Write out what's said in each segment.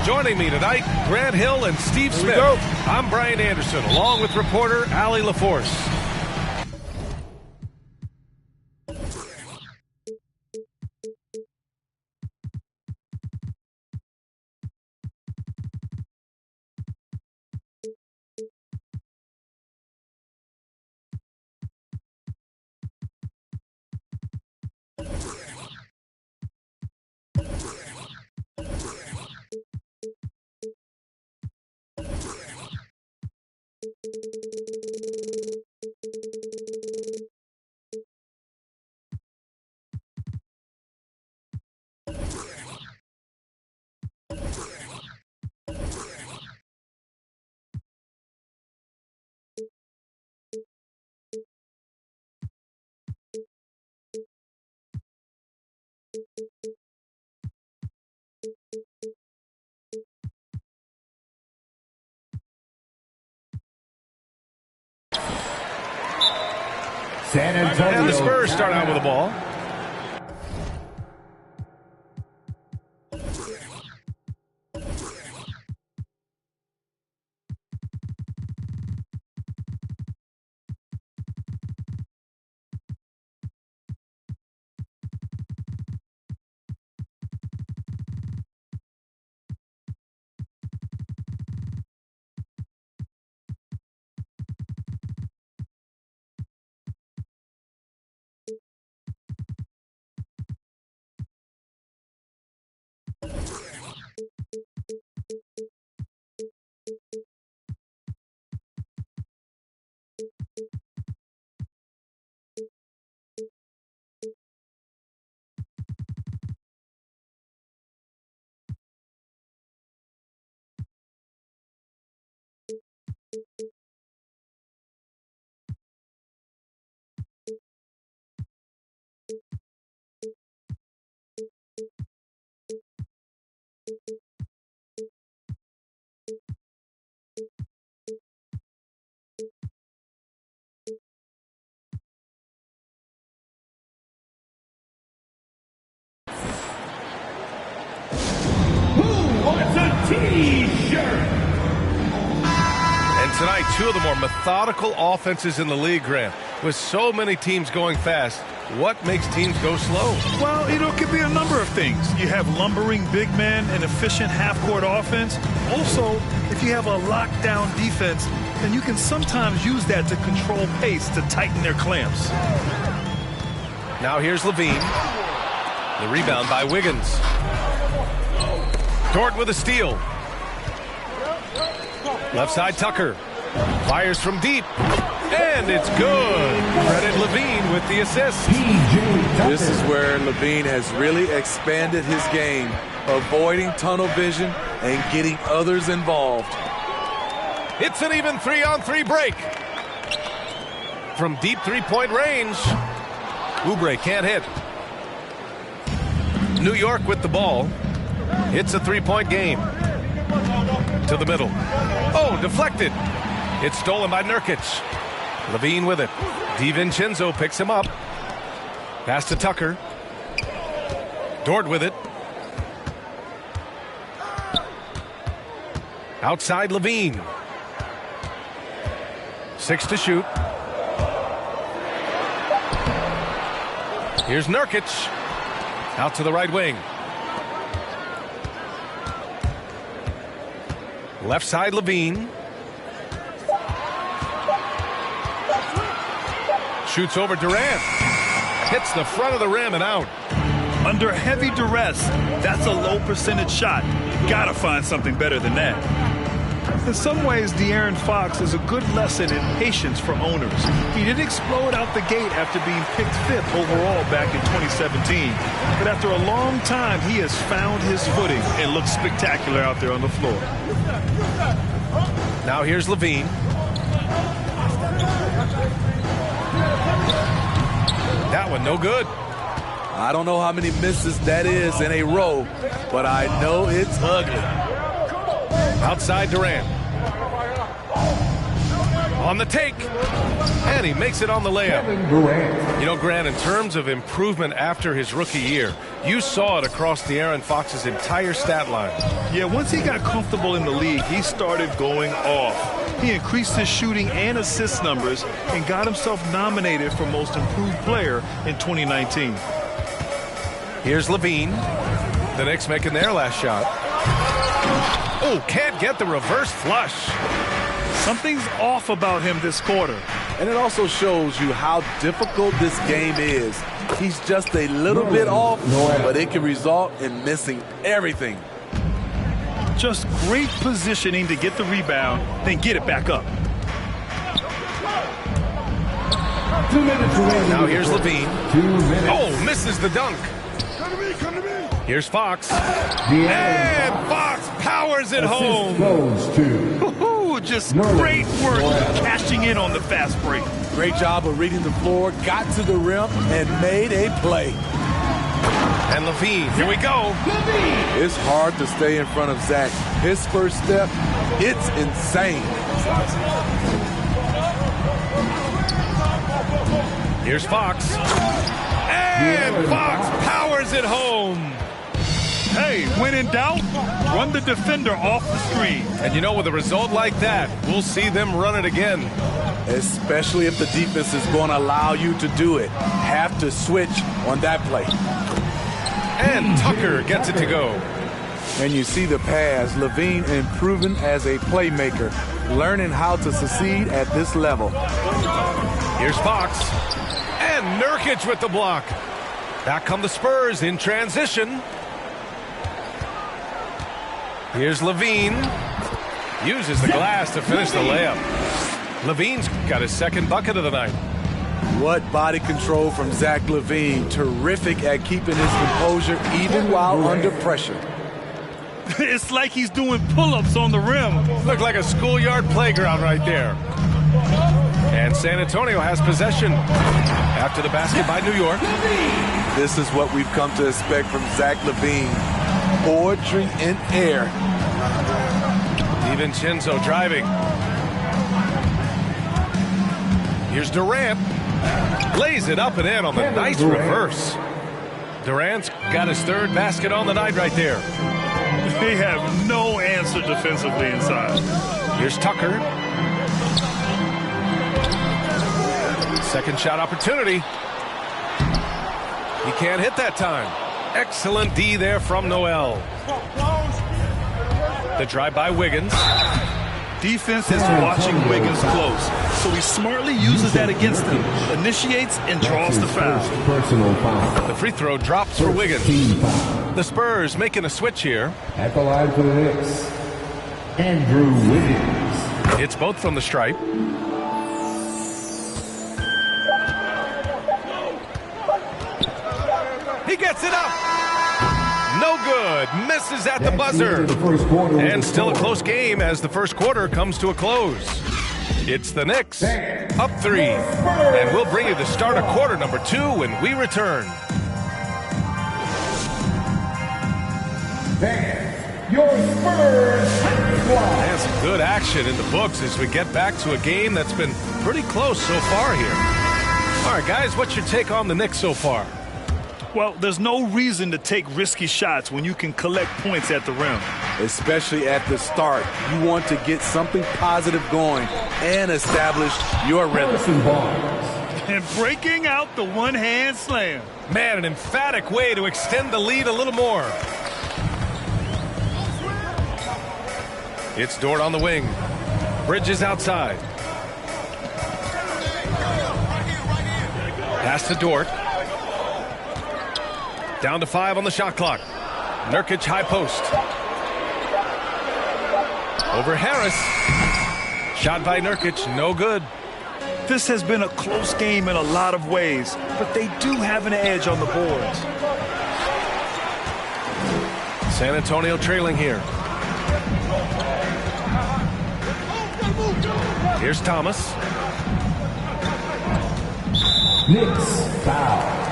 Joining me tonight, Grant Hill and Steve Smith. I'm Brian Anderson, along with reporter Allie LaForce. San Antonio. And the Spurs start out with the ball. T-shirt. And tonight, two of the more methodical offenses in the league, Grant. With so many teams going fast, what makes teams go slow? Well, it could be a number of things. You have lumbering big men and efficient half-court offense. Also, if you have a lockdown defense, then you can sometimes use that to control pace to tighten their clamps. Now here's Levine. The rebound by Wiggins. Dort with a steal. Left side Tucker. Fires from deep. And it's good. Credit Levine with the assist. This is where Levine has really expanded his game, avoiding tunnel vision and getting others involved. It's an even 3-on-3 break. From deep three-point range. Oubre can't hit. New York with the ball. It's a three-point game. To the middle. Oh, deflected. It's stolen by Nurkic. Levine with it. DiVincenzo picks him up. Pass to Tucker. Dort with it. Outside Levine. 6 to shoot. Here's Nurkic. Out to the right wing. Left side Levine. Shoots over Durant. Hits the front of the rim and out. Under heavy duress, that's a low percentage shot. You gotta find something better than that. In some ways, De'Aaron Fox is a good lesson in patience for owners. He didn't explode out the gate after being picked 5th overall back in 2017. But after a long time, he has found his footing and looks spectacular out there on the floor. Now here's Levine. That one no good. I don't know how many misses that is in a row, but I know it's ugly. Outside Durant. On the take. And he makes it on the layup. You know, Grant, in terms of improvement after his rookie year, You saw it across the Aaron Fox's entire stat line. Yeah, once he got comfortable in the league, he started going off. He increased his shooting and assist numbers and got himself nominated for Most Improved Player in 2019. Here's Levine. The Knicks making their last shot. Oh, can't get the reverse flush. Something's off about him this quarter. And it also shows you how difficult this game is. He's just a little bit off, but it can result in missing everything. Just great positioning to get the rebound, then get it back up. 2 minutes remaining. Now here's Levine. 2 minutes. Oh, misses the dunk. Come to me. Here's Fox. And Fox powers it home. Goes to Just great work cashing in on the fast break. Great job of reading the floor, got to the rim, and made a play. And Levine, here we go. It's hard to stay in front of Zach. His first step, it's insane. Here's Fox. And Fox powers it home. Hey, when in doubt, run the defender off the screen. And you know, with a result like that, we'll see them run it again. Especially if the defense is going to allow you to do it. Have to switch on that play. And Tucker gets it to go. And you see the pass, Levine improving as a playmaker, learning how to succeed at this level. Here's Fox. And Nurkic with the block. Back come the Spurs in transition. Here's Levine. Uses the glass to finish the layup. Levine's got his second bucket of the night. What body control from Zach Levine. Terrific at keeping his composure even while under pressure. It's like he's doing pull-ups on the rim. Looked like a schoolyard playground right there. And San Antonio has possession after the basket by New York. This is what we've come to expect from Zach Levine. Poetry in air. DiVincenzo driving. Here's Durant. Lays it up and in on the nice reverse. Durant's got his third basket on the night right there. They have no answer defensively inside. Here's Tucker. Second shot opportunity. He can't hit that time. Excellent D there from Noel. The drive by Wiggins. Defense is watching Wiggins close, so he smartly uses that against him, initiates and draws the foul. Personal foul. The free throw drops for Wiggins. The Spurs making a switch here. At the line for the Knicks, Andrew Wiggins. It's both from the stripe. He gets it up. No good. Misses at the buzzer. And still a close game as the first quarter comes to a close. It's the Knicks up 3. And we'll bring you the start of quarter number 2 when we return. Your Spurs And some good action in the books as we get back to a game that's been pretty close so far here. All right, guys, what's your take on the Knicks so far? Well, there's no reason to take risky shots when you can collect points at the rim. Especially at the start. You want to get something positive going and establish your rhythm. And breaking out the one-hand slam. Man, an emphatic way to extend the lead a little more. It's Dort on the wing. Bridges outside. Pass to Dort. Down to 5 on the shot clock. Nurkic high post. Over Harris. Shot by Nurkic, no good. This has been a close game in a lot of ways, but they do have an edge on the boards. San Antonio trailing here. Here's Thomas. Knicks foul.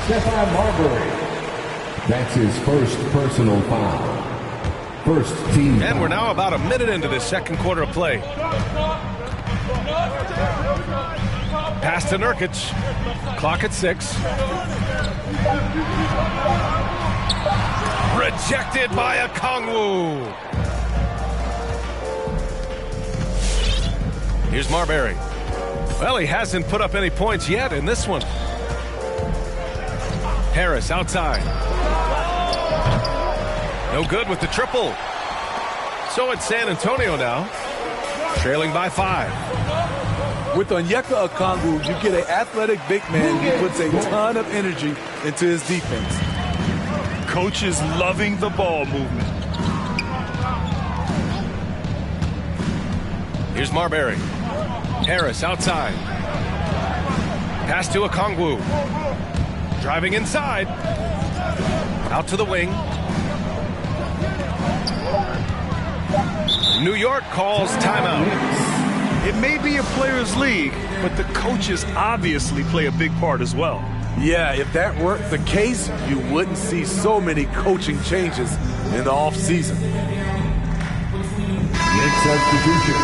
Stephon Marbury. That's his first personal foul. First team. And we're now about a minute into this second quarter of play. Pass to Nurkic. Clock at 6. Rejected by Okongwu. Here's Marbury. Well, he hasn't put up any points yet in this one. Harris outside. No good with the triple. So it's San Antonio now, trailing by 5. With Onyeka Okongwu, you get an athletic big man who puts a ton of energy into his defense. Coach is loving the ball movement. Here's Marbury. Harris outside. Pass to Okongwu. Driving inside. Out to the wing. New York calls timeout. It may be a players' league, but the coaches obviously play a big part as well. Yeah, if that weren't the case, you wouldn't see so many coaching changes in the offseason. Next substitution.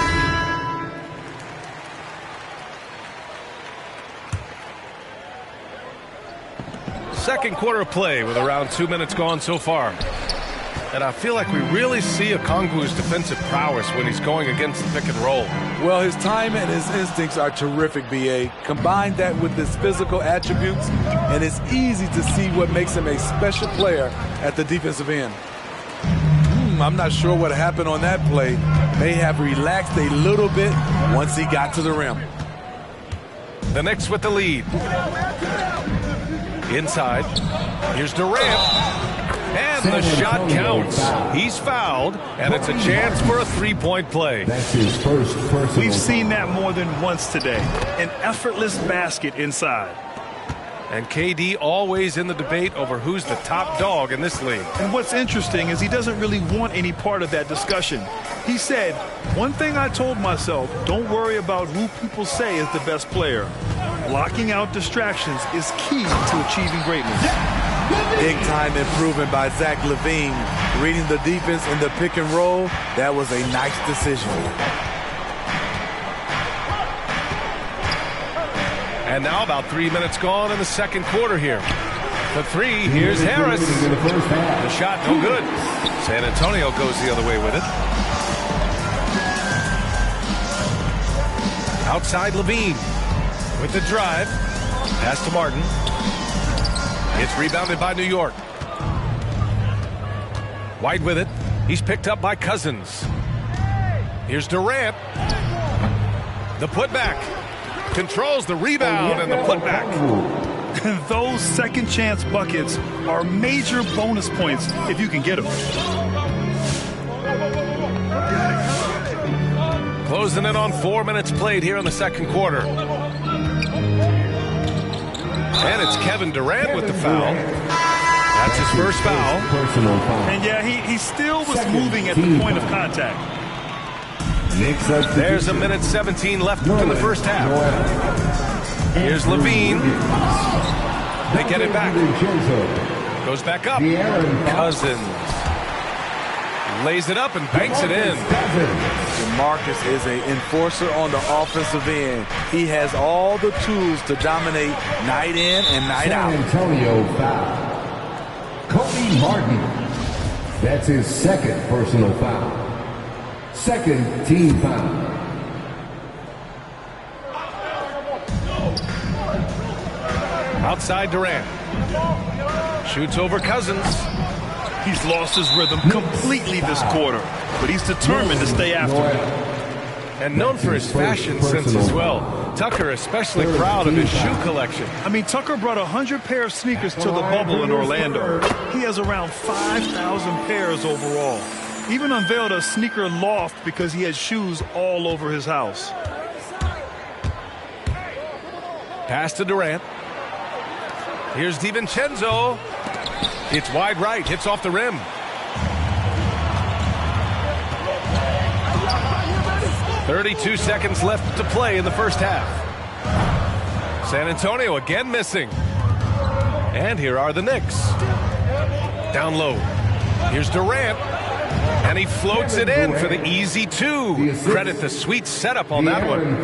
Second quarter play with around 2 minutes gone so far. And I feel like we really see Okongwu's defensive prowess when he's going against the pick and roll. Well, his time and his instincts are terrific, B.A. Combine that with his physical attributes, and it's easy to see what makes him a special player at the defensive end. I'm not sure what happened on that play. May have relaxed a little bit once he got to the rim. The Knicks with the lead. Inside. Here's Durant. And the shot counts. He's fouled, and it's a chance for a three-point play. That's his first personal. We've seen that more than once today. An effortless basket inside. And KD always in the debate over who's the top dog in this league. And what's interesting is he doesn't really want any part of that discussion. He said, one thing I told myself, don't worry about who people say is the best player. Blocking out distractions is key to achieving greatness. Big-time improvement by Zach LaVine. Reading the defense in the pick and roll, that was a nice decision. And now about 3 minutes gone in the second quarter here. The three, here's Harris. The shot, no good. San Antonio goes the other way with it. Outside LaVine with the drive. Pass to Martin. It's rebounded by New York. White with it. He's picked up by Cousins. Here's Durant. The putback. Controls the rebound and the putback. Those second chance buckets are major bonus points if you can get them. Closing in on 4 minutes played here in the second quarter. And it's Kevin Durant with the foul. That's his first foul. And yeah, he still was moving at the point of contact. There's a minute 17 left in the first half. Here's LaVine. They get it back. Goes back up. Cousins lays it up and banks it in. DeMarcus is an enforcer on the offensive end. He has all the tools to dominate night in and night out. San Antonio foul. Kobe Martin. That's his second personal foul. Second team foul. Outside Durant. Shoots over Cousins. He's lost his rhythm completely this quarter, but he's determined to stay after it. And known for his fashion sense as well. Tucker especially proud of his shoe collection. I mean, Tucker brought 100 pair of sneakers to the bubble in Orlando. He has around 5,000 pairs overall. Even unveiled a sneaker loft because he has shoes all over his house. Pass to Durant. Here's DiVincenzo. It's wide right, hits off the rim. .32 seconds left to play in the first half. San Antonio again missing. And here are the Knicks. Down low. Here's Durant. And he floats it in for the easy two. Credit the sweet setup on that one.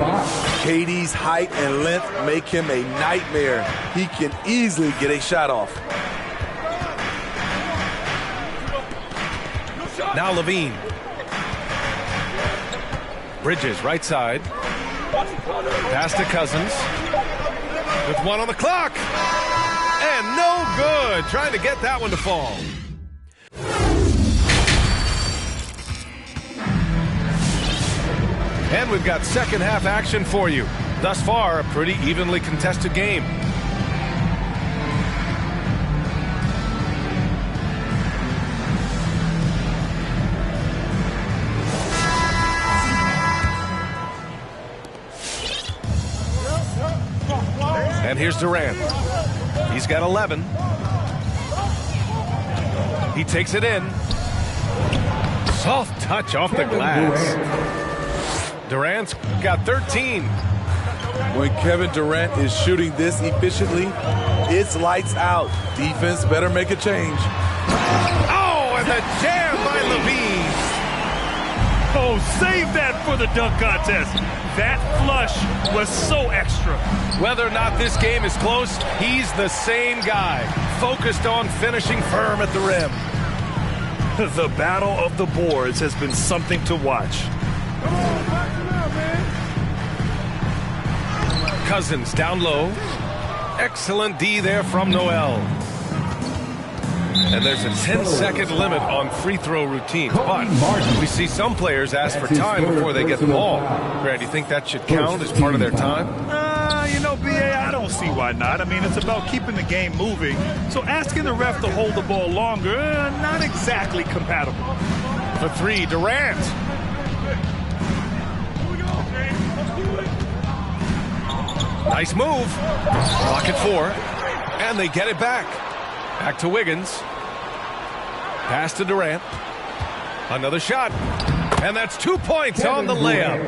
KD's height and length make him a nightmare. He can easily get a shot off. Now Levine. Bridges, right side. Pass to Cousins. With one on the clock. And no good. Trying to get that one to fall. And we've got second half action for you. Thus far, a pretty evenly contested game. And here's Durant. He's got 11. He takes it in. Soft touch off the glass. Durant's got 13. When Kevin Durant is shooting this efficiently, it's lights out. Defense better make a change. Oh, and the jam by Levine. Oh, save that for the dunk contest. That flush was so extra. Whether or not this game is close, he's the same guy, focused on finishing firm at the rim. The battle of the boards has been something to watch. Cousins down low. Excellent D there from Noel. And there's a 10-second limit on free throw routines. But we see some players ask for time before they get the ball. Grant, do you think that should count as part of their time? You know, B.A., I don't see why not. I mean, it's about keeping the game moving. So asking the ref to hold the ball longer, not exactly compatible. For three, Durant. Nice move. Block it 4. And they get it back. Back to Wiggins. Pass to Durant. Another shot. And that's 2 points on the layup.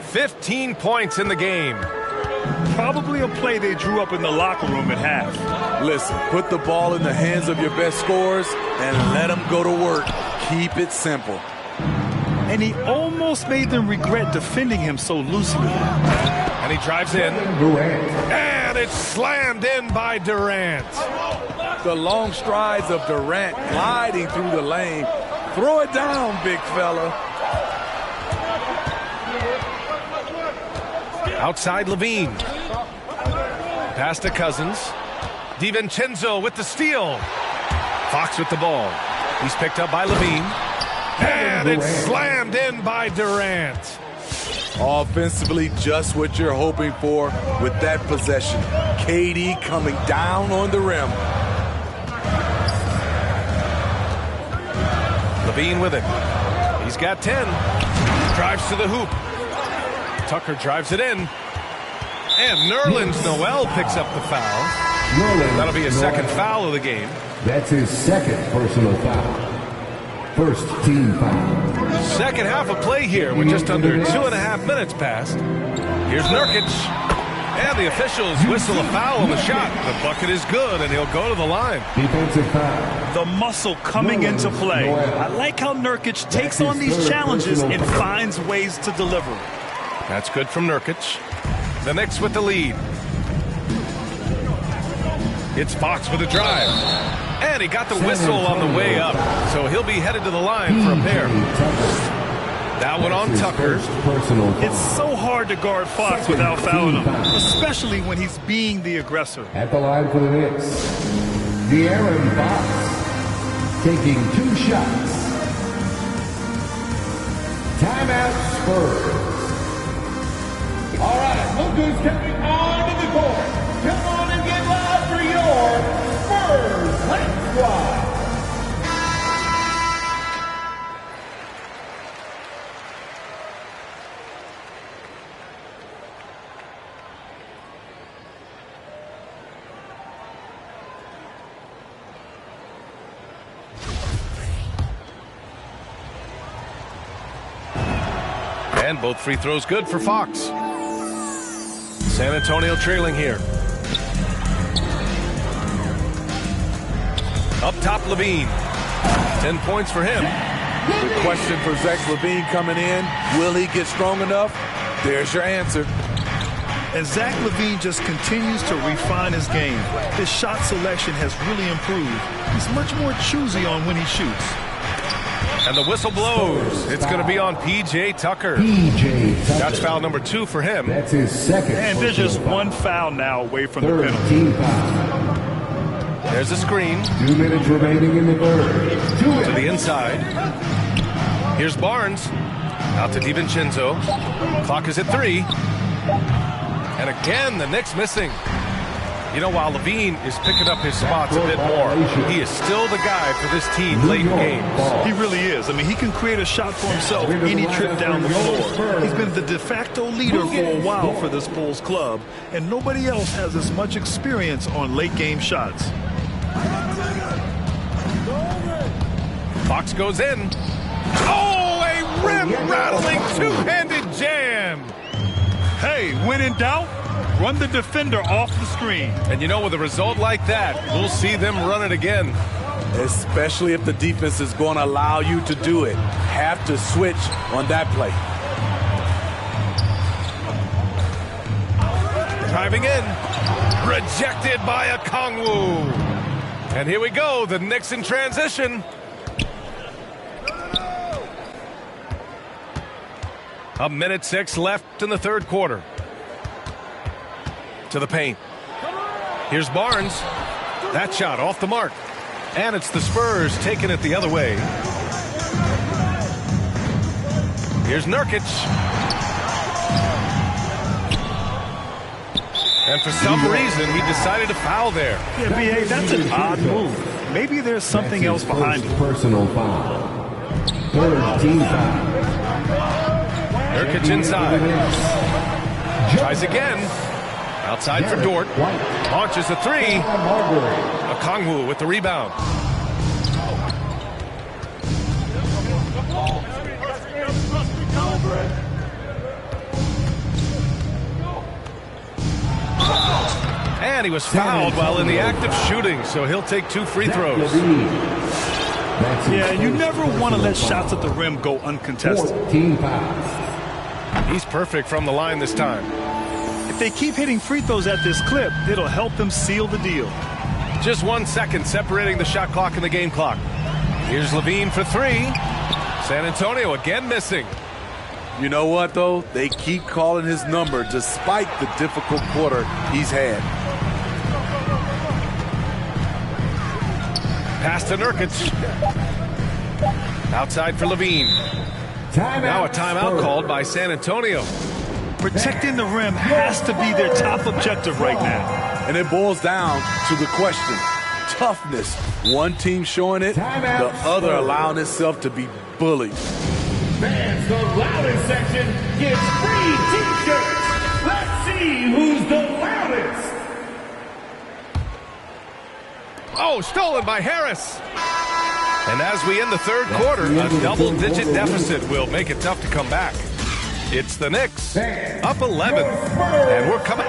15 points in the game. Probably a play they drew up in the locker room at half. Listen, put the ball in the hands of your best scorers and let them go to work. Keep it simple. And he almost made them regret defending him so loosely. And he drives in. And it's slammed in by Durant. The long strides of Durant gliding through the lane. Throw it down, big fella. Outside Levine. Pass to Cousins. DiVincenzo with the steal. Fox with the ball. He's picked up by Levine. And it's slammed in by Durant. Offensively, just what you're hoping for with that possession. KD coming down on the rim. Levine with it. He's got 10. Drives to the hoop. Tucker drives it in. And Nerlens Noel picks up the foul. That'll be his second foul of the game. That's his second personal foul. First team foul. Second half of play here with just under 2.5 minutes passed. Here's Nurkic. And the officials whistle a foul on the shot. The bucket is good, and he'll go to the line. Defensive foul. The muscle coming into play. I like how Nurkic takes on these challenges and finds ways to deliver. That's good from Nurkic. The Knicks with the lead. It's Fox with a drive. And he got the whistle on the way up. So he'll be headed to the line for a pair. That one on Tucker. It's so hard to guard Fox without fouling him, especially when he's being the aggressor. At the line for the Knicks, De'Aaron Fox taking 2 shots. Timeout Spurs. All right, look who's coming onto the court. Come on and get loud for your Spurs Hype Squad. And both free throws good for Fox. San Antonio trailing here. Up top, Levine. 10 points for him. The question for Zach LaVine coming in, will he get strong enough? There's your answer. And Zach LaVine just continues to refine his game. His shot selection has really improved. He's much more choosy on when he shoots. And the whistle blows. It's going to be on P.J. Tucker. That's foul number 2 for him. That's his second. And there's just one foul now away from the penalty. Team foul. There's a screen. 2 minutes remaining in the third. To the inside. Here's Barnes. Out to DiVincenzo. Clock is at 3. And again, the Knicks missing. You know, while LaVine is picking up his spots a bit more, he is still the guy for this team late in games. He really is. I mean, he can create a shot for himself any trip down the floor. He's been the de facto leader for a while for this Bulls club, and nobody else has as much experience on late game shots. Fox goes in. Oh, a rim-rattling two-handed jam. Hey, when in doubt, run the defender off the screen. And you know, with a result like that, we'll see them run it again. Especially if the defense is going to allow you to do it. Have to switch on that play. Driving in. Rejected by Okongwu. And here we go, the Knicks in transition. A minute 6 left in the third quarter. To the paint. Here's Barnes. That shot off the mark. And it's the Spurs taking it the other way. Here's Nurkic. And for some reason, he decided to foul there. Yeah, B.A., that's an odd move. Maybe there's something else behind it. Personal foul. Third team foul. Nurkic inside. Tries again. Outside for Dort. Launches a 3. Okongwu with the rebound. And he was fouled while in the act of shooting, so he'll take 2 free throws. Yeah, you never want to let shots at the rim go uncontested. He's perfect from the line this time. If they keep hitting free throws at this clip, it'll help them seal the deal. Just 1 second separating the shot clock and the game clock. Here's LaVine for 3. San Antonio again missing. You know what, though? They keep calling his number despite the difficult quarter he's had. Pass to Nurkic. Outside for LaVine. Now a timeout called by San Antonio. Protecting the rim has to be their top objective right now. And it boils down to the question. Toughness. One team showing it, the other allowing itself to be bullied. Fans, the loudest section gets free t-shirts. Let's see who's the loudest. Oh, stolen by Harris. And as we end the third quarter, a double-digit deficit will make it tough to come back. It's the Knicks, up 11, and we're coming.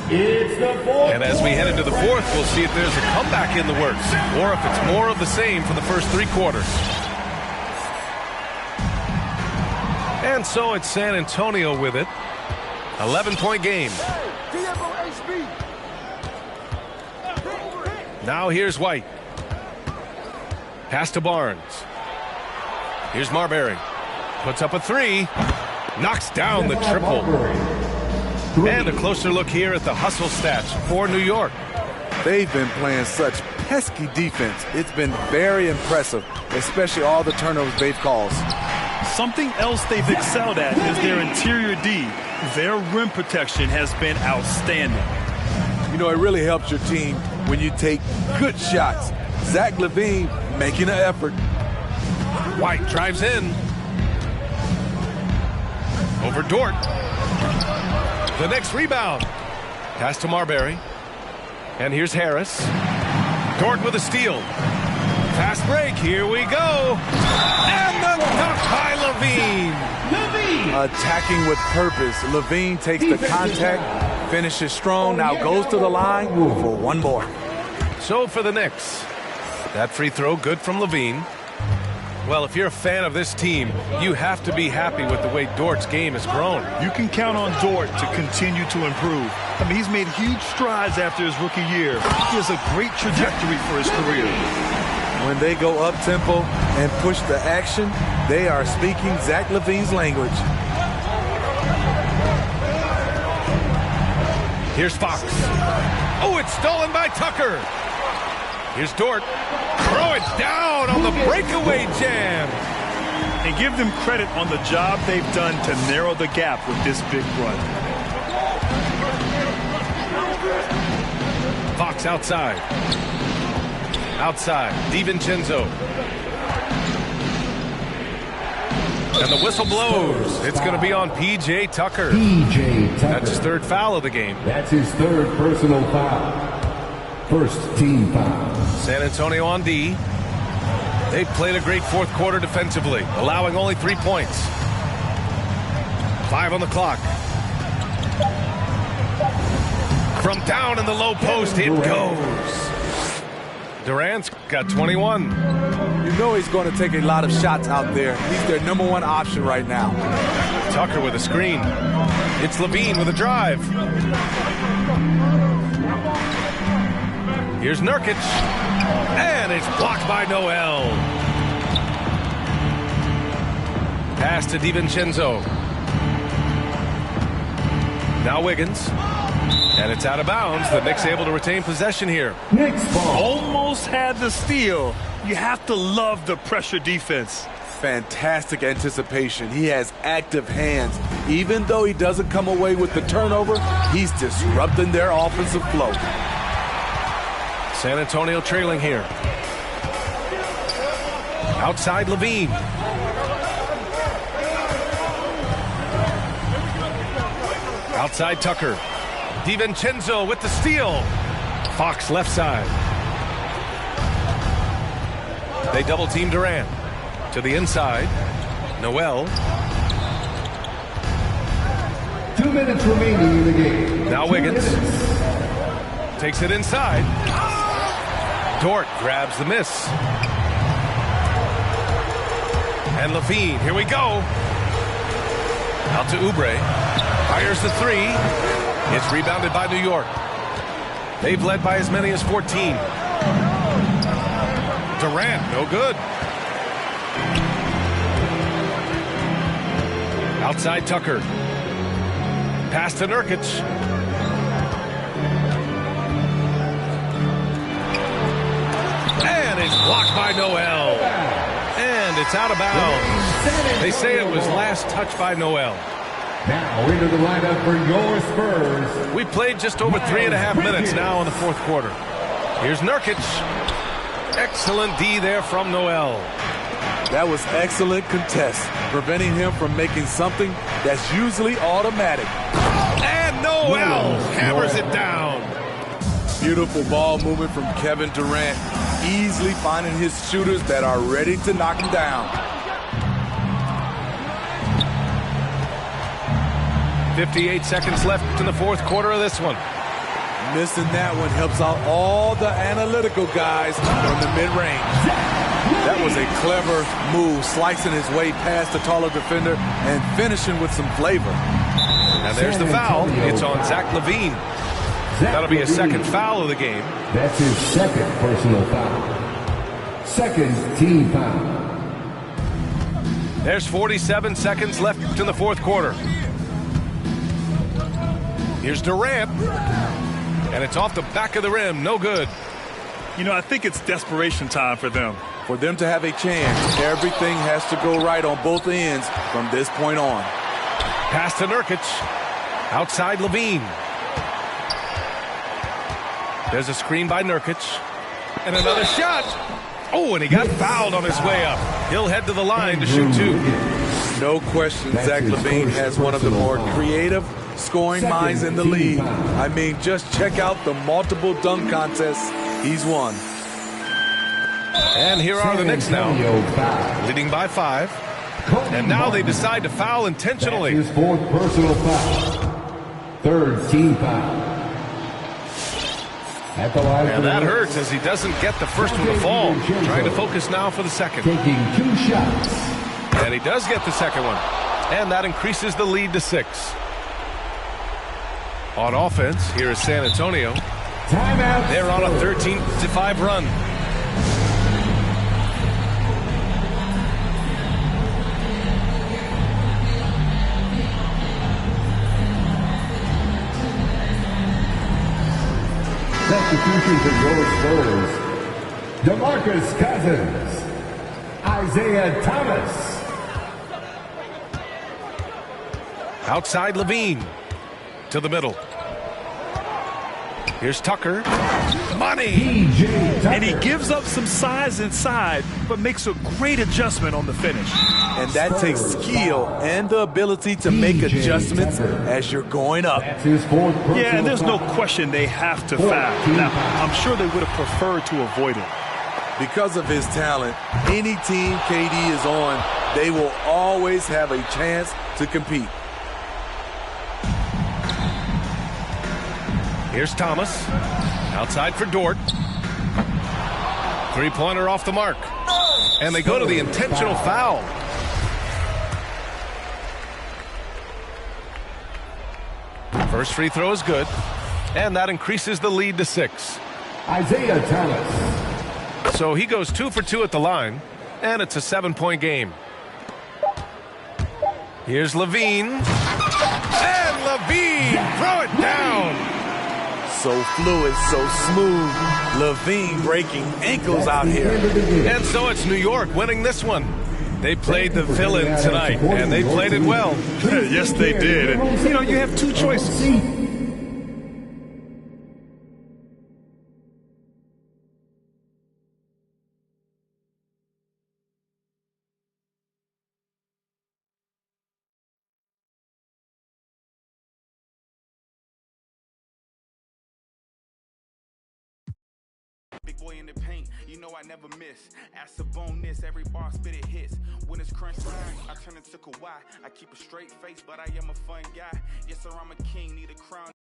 It's the fourth. And as we head into the fourth, we'll see if there's a comeback in the works, or if it's more of the same for the first 3 quarters. And so it's San Antonio with it. 11-point game. Now here's White. Pass to Barnes. Here's Marbury. Puts up a 3. Knocks down the triple. And a closer look here at the hustle stats for New York. They've been playing such pesky defense. It's been very impressive, especially all the turnovers they've caused. Something else they've excelled at is their interior D. Their rim protection has been outstanding. You know, it really helps your team when you take good shots. Zach LaVine making an effort. White drives in. Over Dort. The next rebound. Pass to Marbury. And here's Harris. Dort with a steal. Fast break. Here we go. And the dunk by LaVine. Attacking with purpose. LaVine takes the contact, finishes strong, now goes to the line for one more. So for the Knicks, that free throw good from Levine. Well, if you're a fan of this team, you have to be happy with the way Dort's game has grown. You can count on Dort to continue to improve. I mean, he's made huge strides after his rookie year. He has a great trajectory for his career. When they go up-tempo and push the action, they are speaking Zach LaVine's language. Here's Fox. Oh, it's stolen by Tucker. Here's Dort. Throw it down on the breakaway jam. And give them credit on the job they've done to narrow the gap with this big run. Fox outside. Outside, DiVincenzo. And the whistle blows. It's going to be on P.J. Tucker. P.J. Tucker. That's his third foul of the game. That's his third personal foul. First team foul. San Antonio on D. They played a great fourth quarter defensively, allowing only 3 points. 5 on the clock. From down in the low post, it goes. Durant's got 21. You know he's going to take a lot of shots out there. He's their #1 option right now. Tucker with a screen. It's Levine with a drive. Here's Nurkic. And it's blocked by Noel. Pass to DiVincenzo. Now Wiggins. And it's out of bounds. The Knicks able to retain possession here. Knicks ball. Almost had the steal. You have to love the pressure defense. Fantastic anticipation. He has active hands. Even though he doesn't come away with the turnover, he's disrupting their offensive flow. San Antonio trailing here. Outside Levine. Outside Tucker. DiVincenzo with the steal. Fox left side. They double team Durant. To the inside. Noel. 2 minutes remaining in the game. Now Wiggins. Takes it inside. Dort grabs the miss. And Levine, here we go. Out to Oubre. Fires the three. It's rebounded by New York. They've led by as many as 14. Durant, no good. Outside Tucker. Pass to Nurkic. And it's blocked by Noel. And it's out of bounds. They say it was last touched by Noel. Now into the lineup for your Spurs. We played just over 3.5 minutes now in the fourth quarter. Here's Nurkic. Excellent D there from Noel. That was excellent contest, preventing him from making something that's usually automatic. And Noel hammers it down. Beautiful ball movement from Kevin Durant, easily finding his shooters that are ready to knock him down. 58 seconds left in the fourth quarter of this one. Missing that one helps out all the analytical guys from the mid-range. That was a clever move, slicing his way past the taller defender and finishing with some flavor. And there's the foul. It's on Zach LaVine. That'll be a second foul of the game. That's his second personal foul. Second team foul. There's 47 seconds left in the fourth quarter. Here's Durant. And it's off the back of the rim. No good. You know, I think it's desperation time for them. For them to have a chance, everything has to go right on both ends from this point on. Pass to Nurkic. Outside Levine. There's a screen by Nurkic. And another shot. Oh, and he got fouled on his way up. He'll head to the line to shoot two. No question, Zach LaVine has one of the more creative scoring minds in the league. I mean, just check out the multiple dunk contests he's won. And here are the Knicks now, leading by 5. And now they decide to foul intentionally. His fourth personal foul. Third team foul. At the line And that hurts as he doesn't get the first one to fall. Trying to focus now for the second. taking 2 shots. And he does get the second one. And that increases the lead to 6. On offense, here is San Antonio. Timeout. They're on a 13-5 run. Substitution for your Spurs. DeMarcus Cousins. Isaiah Thomas. Outside Levine. To the middle. Here's Tucker. Money! PJ Tucker. And he gives up some size inside, but makes a great adjustment on the finish. And that takes skill and the ability to make adjustments as you're going up. That's his 4th personal Yeah, and there's no foul. question they have to foul. Now, I'm sure they would have preferred to avoid it. Because of his talent, any team KD is on, they will always have a chance to compete. Here's Thomas. Outside for Dort. Three-pointer off the mark. And they go to the intentional foul. First free throw is good. And that increases the lead to 6. Isaiah Thomas. So he goes 2 for 2 at the line. And it's a 7-point game. Here's Levine. And Levine! Throw it down! So fluid, so smooth. Levine breaking ankles out here. And so it's New York winning this one. They played the villain tonight, and they played it well. Yes, they did. And, you have 2 choices. Big boy in the paint, I never miss. Ask bonus, every bar spit it hits. When it's crunch time, I turn into Kawhi. I keep a straight face, but I am a fun guy. Yes, sir, I'm a king, need a crown.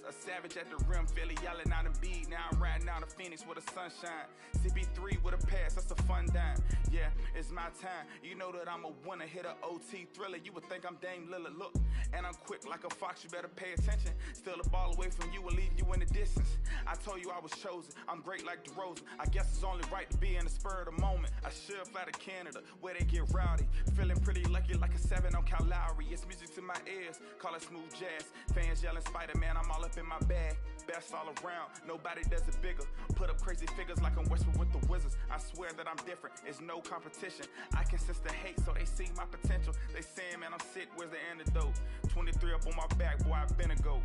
A savage at the rim, fairly yelling out a beat. Now I'm riding out of Phoenix with a sunshine. CP3 with a pass, that's a fun dime. Yeah, it's my time. You know that I'm a winner, hit a OT thriller. You would think I'm Dame Lillard. Look, and I'm quick like a fox, you better pay attention. Steal the ball away from you and leave you in the distance. I told you I was chosen, I'm great like DeRozan. I guess it's only right to be in the spur of the moment. I should fly to Canada, where they get rowdy. Feeling pretty lucky like a 7 on Cal Lowry. It's music to my ears, call it smooth jazz. Fans yelling Spider-Man, I'm all up in my bag. Best all around, nobody does it bigger. Put up crazy figures like I'm Westwood with the Wizards. I swear that I'm different, it's no competition. I can sense the hate, so they see my potential. They saying, man, I'm sick, where's the antidote? 23 up on my back, boy, I've been a goat.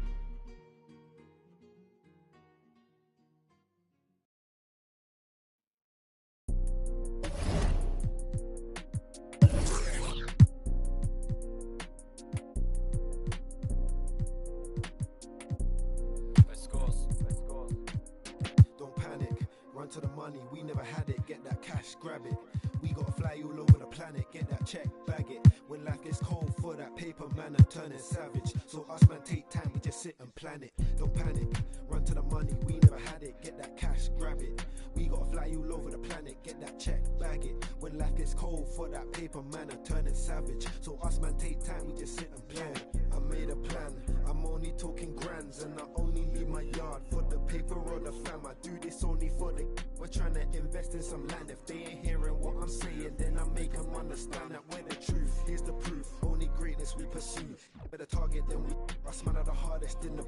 To the money, we never had it, get that cash, grab it. We gotta fly all over the planet, get that check, bag it. When life gets cold for that paper, man, I'm turning savage. So us man take time, we just sit and plan it. Don't panic, run to the money, we never had it, get that cash, grab it. We gotta fly all over the planet, get that check, bag it. When life gets cold for that paper, man, I'm turning savage. So us man take time, we just sit and plan. I'm made a plan. I'm only talking grands, and I only leave my yard for the paper or the fam. I do this only for the. We're trying to invest in some land. If they ain't hearing what I'm saying, then I make them understand that we're the truth. Here's the proof. Only greatness we pursue. Better target than we. Us man are the hardest in the.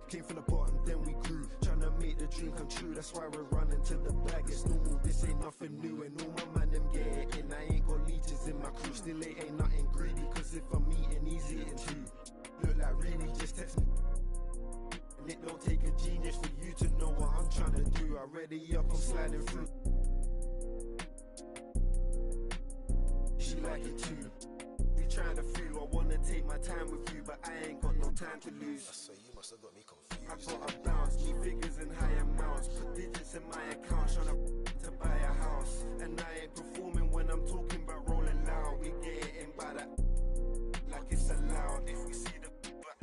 Came from the bottom, then we grew. Trying to make the dream come true. That's why we're running to the bag. It's normal. This ain't nothing new, and all my man them get it in. I ain't got leeches in my crew. Still it ain't nothing greedy. Cause if I'm eating, he's eating too. Look like really just text me. And it don't take a genius for you to know what I'm trying to do. I ready up, I'm sliding through. She like it too. We trying to feel, I wanna take my time with you, but I ain't got no time to lose. So you must have got me confused. I thought I bounced, me figures in high amounts, put digits in my account, trying to buy a house. And I ain't performing when I'm talking about rolling loud. We get it in by that, like it's allowed. If we see the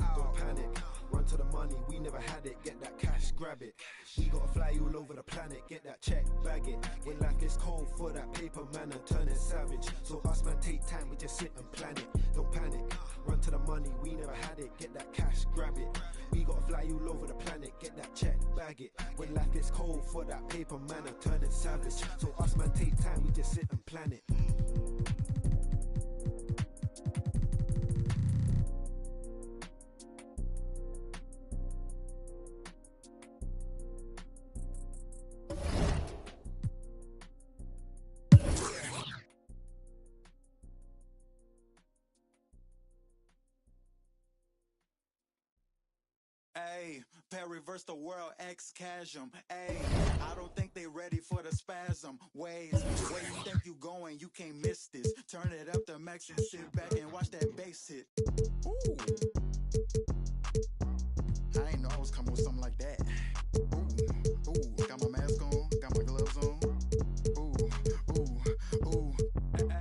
out, don't panic. Run to the money, we never had it. Get that cash, grab it. We gotta fly all over the planet. Get that check, bag it. When life gets cold for that paper man and turn it savage. So us man take time, we just sit and plan it. Don't panic. Run to the money, we never had it. Get that cash, grab it. We gotta fly all over the planet. Get that check, bag it. When life gets cold for that paper man and turn it savage. So us man take time, we just sit and plan it. Ayy, reverse the world, ex-chasm. Ayy, I don't think they ready for the spasm. Ways, where you think you going, you can't miss this. Turn it up to max and sit back and watch that bass hit. Ooh. I ain't know I was coming with something like that. Ooh, ooh, got my mask on, got my gloves on. Ooh, ooh, ooh.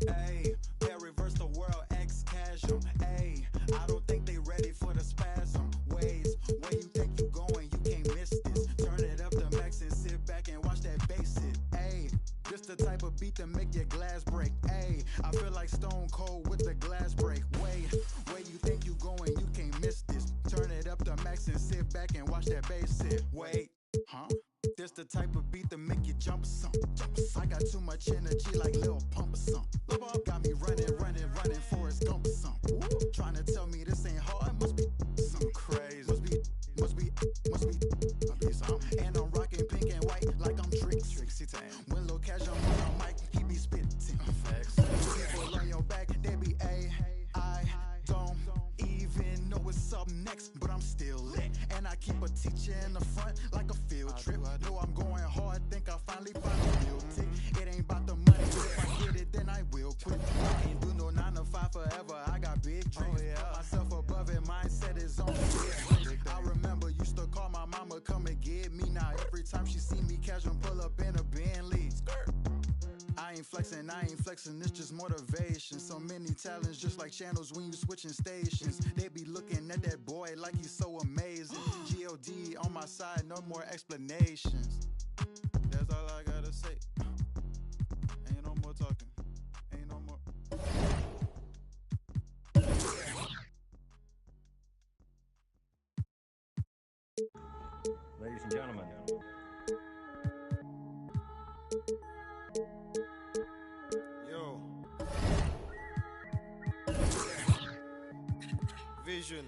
Ayy, reverse the world, ex-chasm. Ayy, I don't think they ready for the spasm. Ways, where you think you going, you can't miss this. Turn it up to max and sit back and watch that bass hit. Ayy, this the type of beat that make your glass break. Ayy, I feel like Stone Cold with the glass break. Wait, where you think you going, you can't miss this. Turn it up to max and sit back and watch that bass hit. Wait, huh? This the type of beat that make you jump or something. I got too much energy like Lil Pump or something. Got me running Forrest Gump or something. Trying to tell me this ain't hard, must be something crazy. Must be something. And I'm rocking pink and white like I'm Trixie Tang. When Lil Cash on my mic, he be spitting. Facts. People on your back, they be I don't even know what's up next, but I'm still lit. And I keep a teacher in the front like a field trip. Know I'm going hard, think I finally found a real tick. It ain't about the money, but if I get it, then I will quit. I ain't do no 9 to 5 forever, I got big dreams. Put myself above it, mindset is on big. I remember used to call my mama, come and get me. Now every time she see me casual, pull up in a Bentley. I ain't flexing, it's just motivation. So many talents, just like channels when you switching stations. They be looking at that boy like he's so amazing. G.O.D. on my side, no more explanations. That's all I gotta say. Ain't no more talking, ain't no more. Ladies and gentlemen. Yo. Vision.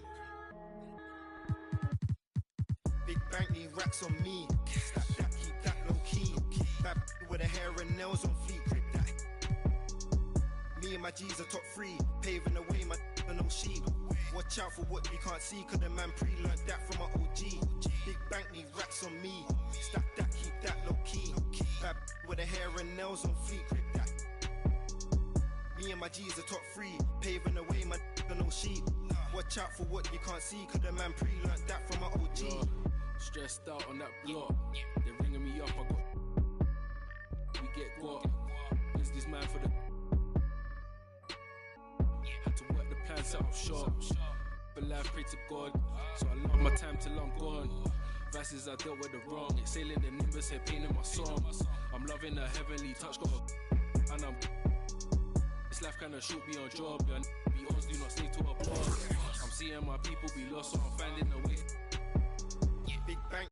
Big bank need racks on me. Stack that, keep that low key. Bad with the hair and nails on fleek. Grip that. Me and my G's are top 3. Paving the way, my no sheep. Watch out for what you can't see, cause the man pre-learned that from an OG. Big bank need racks on me. Stack that, keep that low key. Bad with the hair and nails on fleek. Grip that. Me and my G's are top 3. Paving the way, my no sheep. Watch out for what you can't see, cause the man pre-learned that from an OG. Stressed out on that block. They're ringing me up, I got. We get got. Is this man for the. Had to work the plan, set up shop. But life, pray to God. So I love my time till I'm gone. Vices I dealt with the wrong. Exhaling the nimbus, head pain in my song. I'm loving a heavenly touch, got a. And I'm. This life kinda shoot me on job. Yeah, be honest, do not stay to a boss. I'm Seeing my people be lost, so I'm finding a way. Big bang.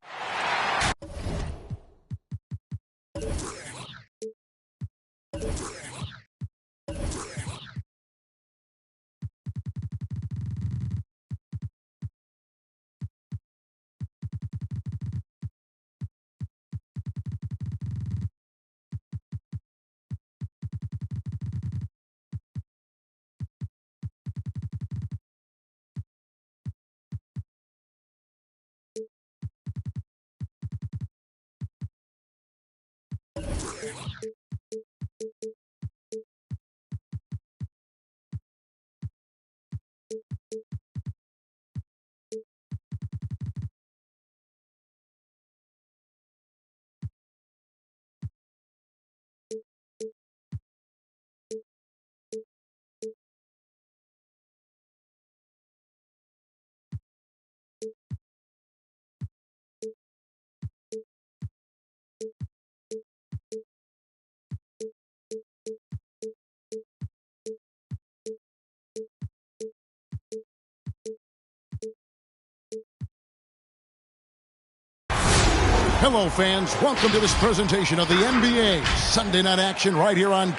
Hello, fans. Welcome to this presentation of the NBA Sunday Night Action right here on...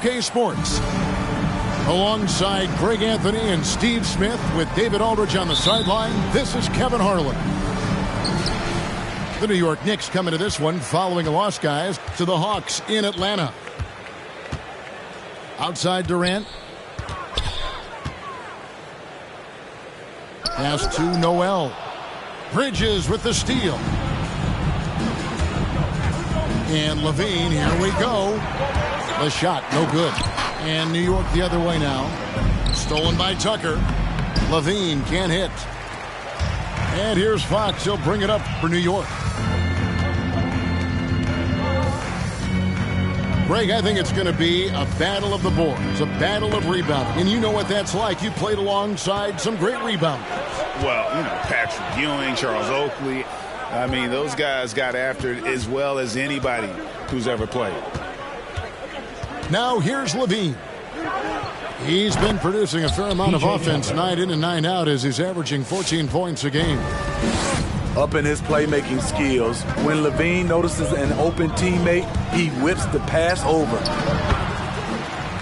UK Sports. Alongside Greg Anthony and Steve Smith with David Aldridge on the sideline, this is Kevin Harlan. The New York Knicks come into this one following a loss, guys, to the Hawks in Atlanta. Outside Durant. Pass to Noel. Bridges with the steal. And Levine, here we go. The shot, no good. And New York the other way now. Stolen by Tucker. Levine can't hit. And here's Fox. He'll bring it up for New York. Greg, I think it's going to be a battle of the boards, a battle of rebounding. And you know what that's like. You played alongside some great rebounders. Well, you know, Patrick Ewing, Charles Oakley. I mean, those guys got after it as well as anybody who's ever played. Now here's Levine. He's been producing a fair amount of offense night in and night out as he's averaging 14 points a game. Up in his playmaking skills, when Levine notices an open teammate, he whips the pass over.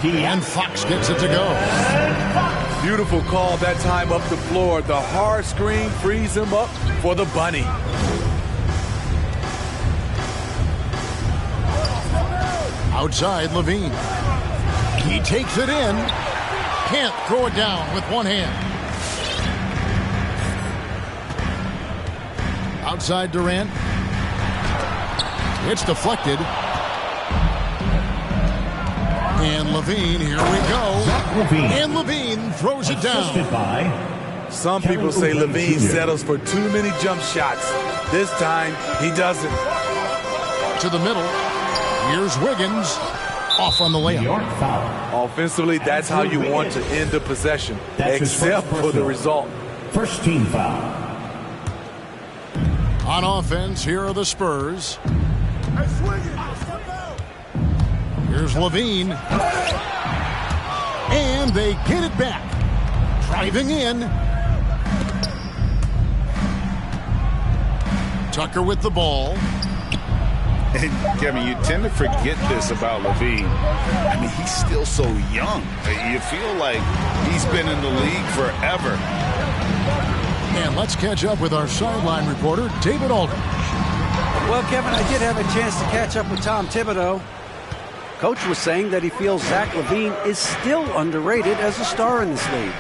And Fox gets it to go. Beautiful call that time up the floor. The hard screen frees him up for the bunny. Outside Levine. He takes it in. Can't throw it down with one hand. Outside Durant. It's deflected. And Levine, here we go. And Levine throws it down. Some people say Levine settles for too many jump shots. This time, he doesn't. To the middle. Here's Wiggins. Off on the layup. Offensively, that's how you want to end the possession, except for the result. First team foul. On offense, here are the Spurs. Here's Levine. And they get it back. Driving in. Tucker with the ball. And Kevin, you tend to forget this about Levine. I mean, he's still so young. You feel like he's been in the league forever. And let's catch up with our sideline reporter, David Aldridge. Well, Kevin, I did have a chance to catch up with Tom Thibodeau. Coach was saying that he feels Zach LaVine is still underrated as a star in this league.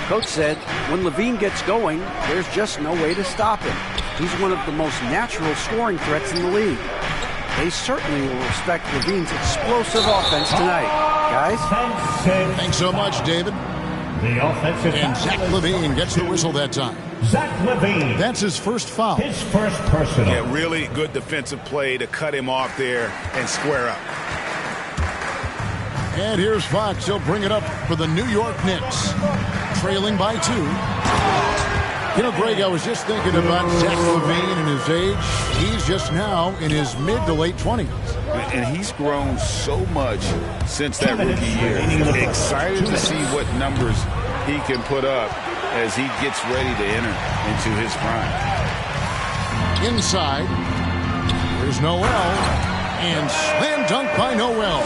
Coach said when LaVine gets going, there's just no way to stop him. He's one of the most natural scoring threats in the league. They certainly will respect LaVine's explosive offense tonight. Guys? Thanks so much, David. The offensive And Zach LaVine gets the whistle that time. Zach LaVine. That's his first foul. His first personal. Yeah, really good defensive play to cut him off there and square up. And here's Fox. He'll bring it up for the New York Knicks. Trailing by 2. You know, Greg, I was just thinking about Zach LaVine and his age. He's just now in his mid to late 20s. And he's grown so much since that rookie year. Excited to see what numbers he can put up as he gets ready to enter into his prime. Inside, there's Noel. And slam dunk by Noel.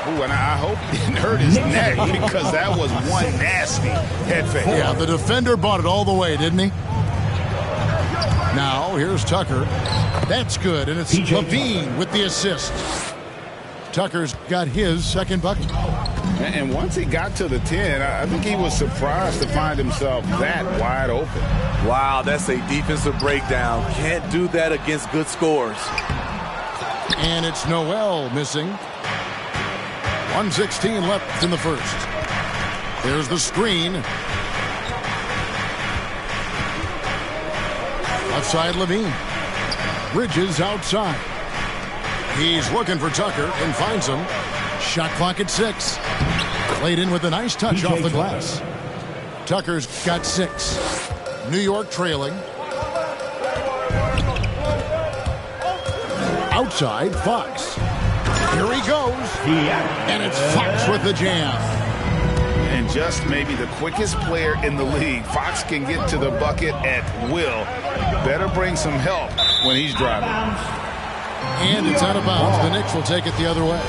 Ooh, and I hope he didn't hurt his neck because that was one nasty head fake. Yeah, the defender bought it all the way, didn't he? Now, here's Tucker. That's good, and it's LaVine with the assist. Tucker's got his second bucket. And once he got to the 10, I think he was surprised to find himself that wide open. Wow, that's a defensive breakdown. Can't do that against good scores. And it's Noel missing. 1:16 left in the first. There's the screen. Left side, Levine. Bridges outside. He's looking for Tucker and finds him. Shot clock at 6. Played in with a nice touch off the glass. Tucker's got 6. New York trailing. Outside, Fox. Here he goes. And it's Fox with the jam. And just maybe the quickest player in the league. Fox can get to the bucket at will. Better bring some help when he's driving. And it's out of bounds. The Knicks will take it the other way.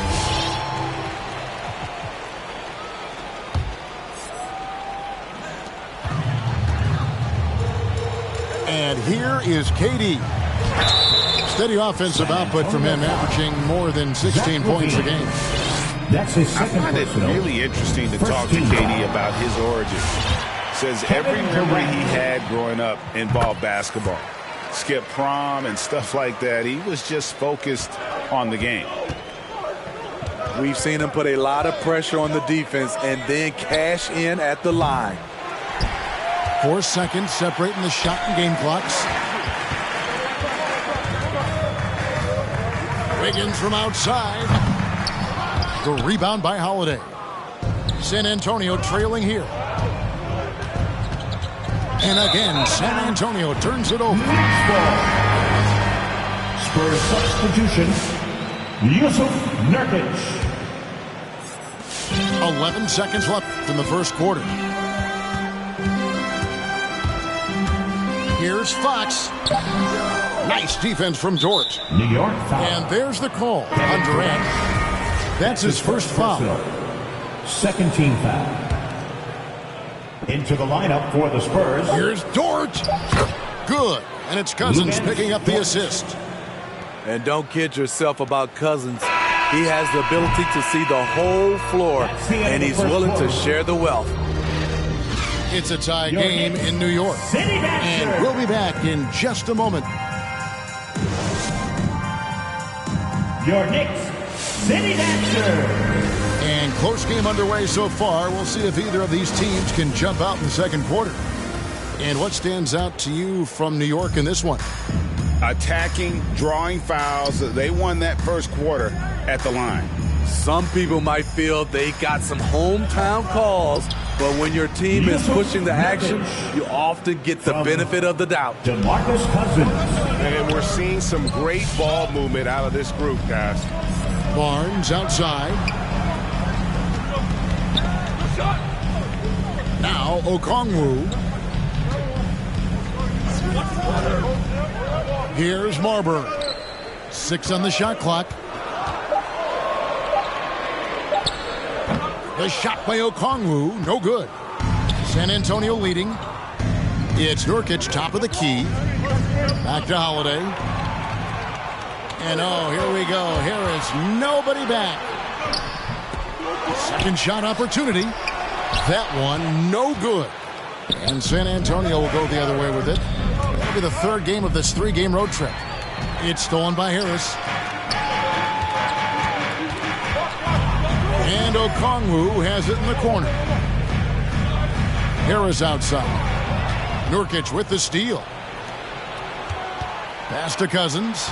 And here is KD. Steady offensive output from him, averaging more than 16 points a game. That's his I second find it personal. really interesting to talk to KD about his origins. Says every memory he had growing up involved basketball. Skip prom and stuff like that. He was just focused on the game. We've seen him put a lot of pressure on the defense and then cash in at the line. 4 seconds separating the shot and game clocks. Wiggins from outside. The rebound by Holiday. San Antonio trailing here. And again, San Antonio turns it over. Spurs substitution, Yusuf Nurkic. 11 seconds left in the first quarter. Here's Fox. Nice defense from Dort. New York foul. And there's the call on Durant. That's his first foul. Second team foul. Into the lineup for the Spurs. Here's Dort. Good. And it's Cousins picking up the assist. And don't kid yourself about Cousins. He has the ability to see the whole floor, and he's willing to share the wealth. It's a tie game in New York. And we'll be back in just a moment. Your Knicks City Dancer. And close game underway so far. We'll see if either of these teams can jump out in the second quarter. And what stands out to you from New York in this one? Attacking, drawing fouls. They won that first quarter at the line. Some people might feel they got some hometown calls, but when your team is pushing the action, you often get the benefit of the doubt. DeMarcus Cousins. And we're seeing some great ball movement out of this group, guys. Barnes outside. Now Okongwu. Here's Marbury. 6 on the shot clock. The shot by Okongwu, no good. San Antonio leading. It's Nurkic, top of the key. Back to Holiday. And oh, here we go. Here is nobody back. Second shot opportunity. That one, no good. And San Antonio will go the other way with it. That'll be the third game of this 3-game road trip. It's stolen by Harris. And Okongwu has it in the corner. Harris outside. Nurkic with the steal. Pass to Cousins.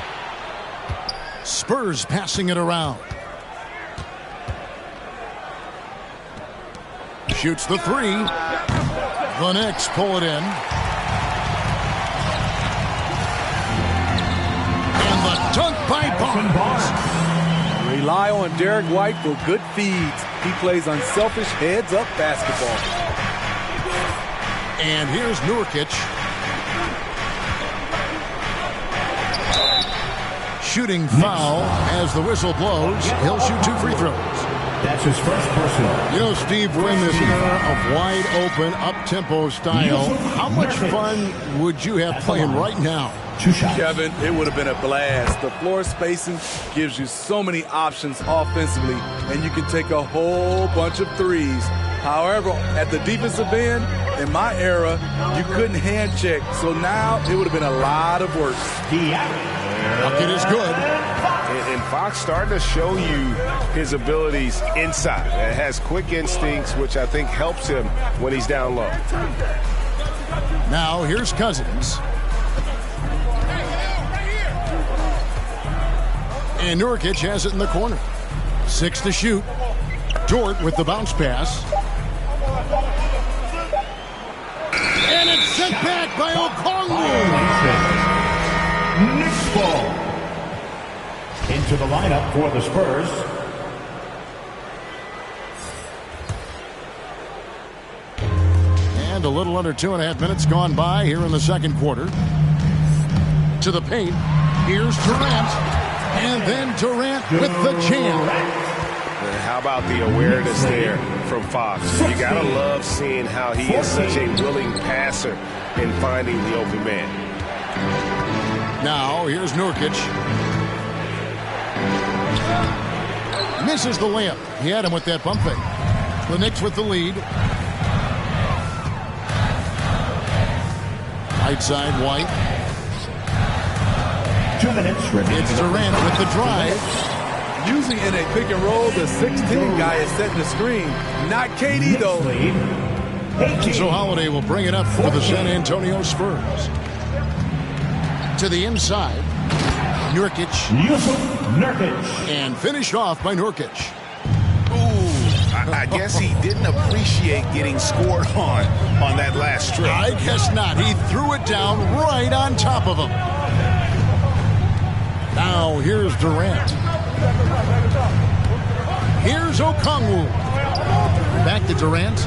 Spurs passing it around. Shoots the 3. The Knicks pull it in. And the dunk by Barnes. Rely on Derek White for good feeds. He plays unselfish heads-up basketball. And here's Nurkic. Shooting foul as the whistle blows. He'll shoot 2 free throws. That's his first personal. You know, Steve, we're in this era of wide open, up-tempo style. How much fun would you have playing right now? Kevin, it would have been a blast. The floor spacing gives you so many options offensively, and you can take a whole bunch of threes. However, at the defensive end, in my era, you couldn't hand check. So now it would have been a lot of work. Bucket is good. And Fox starting to show you his abilities inside. It has quick instincts, which I think helps him when he's down low. Now here's Cousins. And Nurkic has it in the corner. 6 to shoot. Dort with the bounce pass. And it's sent back by Okongwu. Knicks ball. Into the lineup for the Spurs. And a little under 2.5 minutes gone by here in the second quarter. To the paint. Here's Durant. And then Durant with the jam. How about the awareness there from Fox? You gotta love seeing how he is such a willing passer in finding the open man. Now here's Nurkic. Misses the layup. He had him with that bump fake. The Knicks with the lead. Right side, White. 2 minutes remaining. It's Durant with the drive. Usually in a pick and roll, the 16 guy is setting the screen. Not KD, though. So Holiday will bring it up for the San Antonio Spurs. To the inside. Nurkic. And finished off by Nurkic. Ooh, I guess he didn't appreciate getting scored on that last strip. I guess not. He threw it down right on top of him. Now here's Durant. Here's Okongwu. Back to Durant.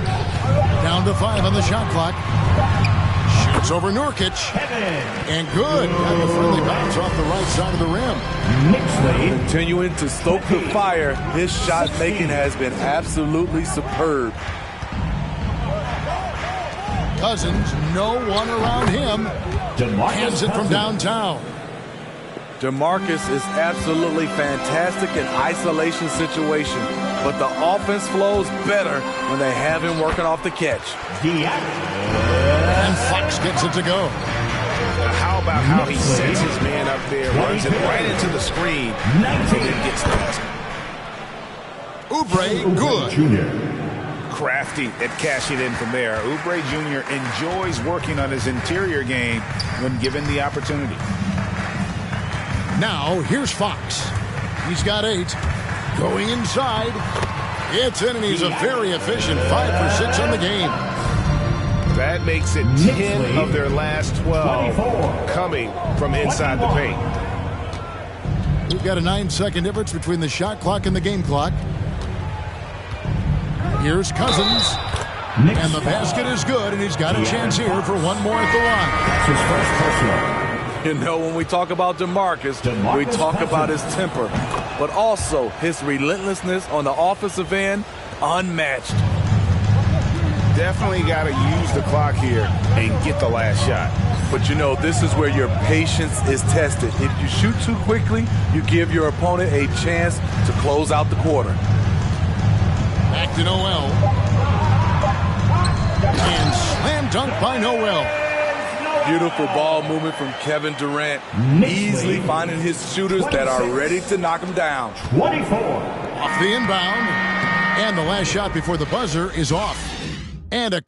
Down to 5 on the shot clock. Shoots over Nurkic. And good. Got a friendly bounce off the right side of the rim. Continuing to stoke the fire. His shot making has been absolutely superb. Cousins, no one around him. Hands it from downtown. DeMarcus is absolutely fantastic in isolation situation, but the offense flows better when they have him working off the catch. And Fox gets it to go. How about how he sets his man up there, runs it right into the screen, and then gets the basket. Oubre, good. Crafty at cashing in from there. Oubre Jr. enjoys working on his interior game when given the opportunity. Now, here's Fox. He's got 8. Going inside. It's in, and he's a very efficient 5 for 6 on the game. That makes it 10 of their last 12 coming from inside the paint. We've got a 9-second difference between the shot clock and the game clock. Here's Cousins. And the basket is good, and he's got a chance here for one more at the line. That's his first personal. You know, when we talk about DeMarcus, we talk about his temper, but also his relentlessness on the offensive end, unmatched. Definitely got to use the clock here and get the last shot. But you know, this is where your patience is tested. If you shoot too quickly, you give your opponent a chance to close out the quarter. Back to Noel. And slam dunk by Noel. Beautiful ball movement from Kevin Durant. Easily finding his shooters that are ready to knock him down. 24. Off the inbound. And the last shot before the buzzer is off. And a...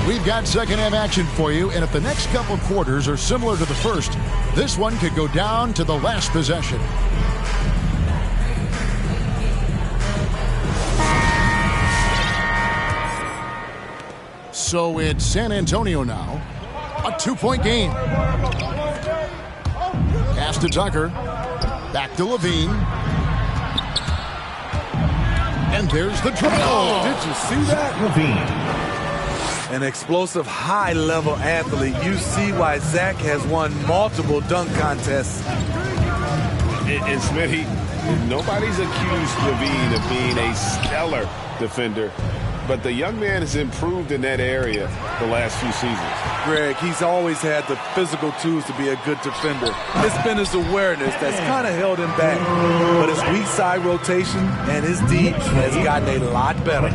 We've got second half action for you, and if the next couple quarters are similar to the first, this one could go down to the last possession. So it's San Antonio now. A 2-point game. Pass to Tucker. Back to Levine. And there's the dribble. Oh, did you see that? Levine. An explosive, high-level athlete. You see why Zach has won multiple dunk contests. And Smitty, nobody's accused Levine of being a stellar defender, but the young man has improved in that area the last few seasons. Greg, he's always had the physical tools to be a good defender. It's been his awareness that's kind of held him back. But his weak side rotation and his D has gotten a lot better.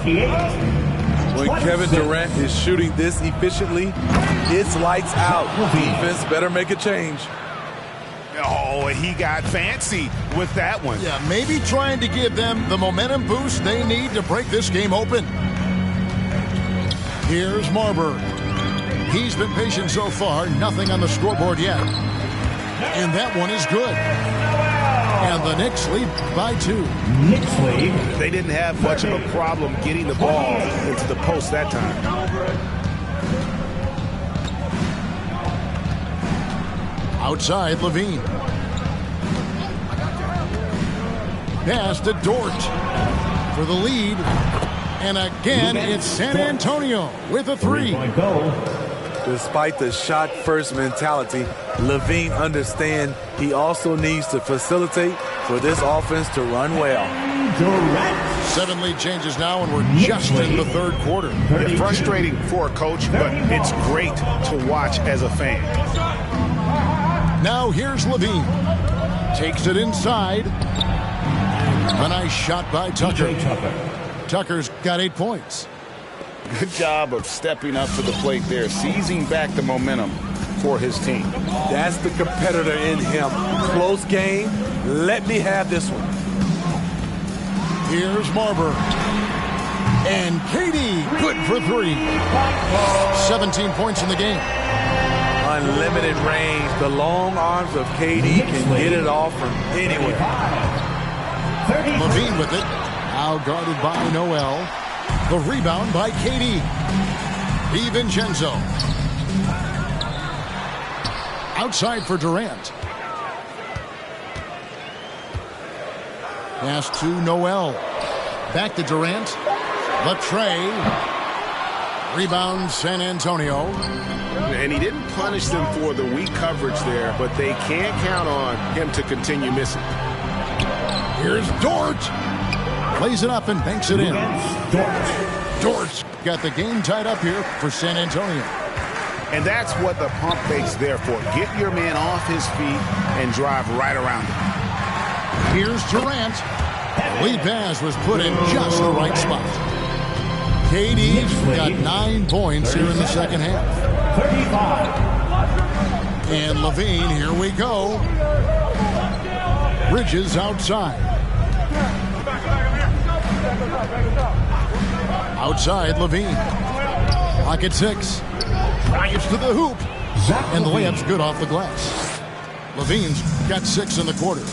When Kevin Durant is shooting this efficiently, it's lights out. Defense better make a change. Oh, he got fancy with that one. Yeah, maybe trying to give them the momentum boost they need to break this game open. Here's Marbury. He's been patient so far, nothing on the scoreboard yet. And that one is good. And the Knicks lead by 2. Knicks lead. They didn't have much of a problem getting the ball into the post that time. Outside, Levine. Pass to Dort for the lead. And again, it's San Antonio with a 3. Despite the shot-first mentality, Levine understands he also needs to facilitate for this offense to run well. 7 lead changes now, and we're just in the third quarter. It's frustrating for a coach, but it's great to watch as a fan. Now here's Levine. Takes it inside. A nice shot by Tucker. Tucker's got 8 points. Good job of stepping up to the plate there, seizing back the momentum for his team. That's the competitor in him. Close game. Let me have this one. Here's Marbury. And KD, good for 3. 17 points in the game. Unlimited range. The long arms of KD can get it off from anywhere. Levine with it. Now guarded by Noel. The rebound by KD. DiVincenzo. Outside for Durant. Pass to Noel. Back to Durant. Latre. Rebound San Antonio. And he didn't punish them for the weak coverage there, but they can't count on him to continue missing. Here's Dort. Plays it up and banks it in. Dort's got the game tied up here for San Antonio. And that's what the pump fake's there for. Get your man off his feet and drive right around him. Here's Durant. The lead pass was put in just the right spot. KD's got 9 points here in the second half. 35. And Levine, here we go. Bridges outside. Outside, Levine. Pocket 6. Drives to the hoop. And the layup's good off the glass. Levine's got 6 in the quarter.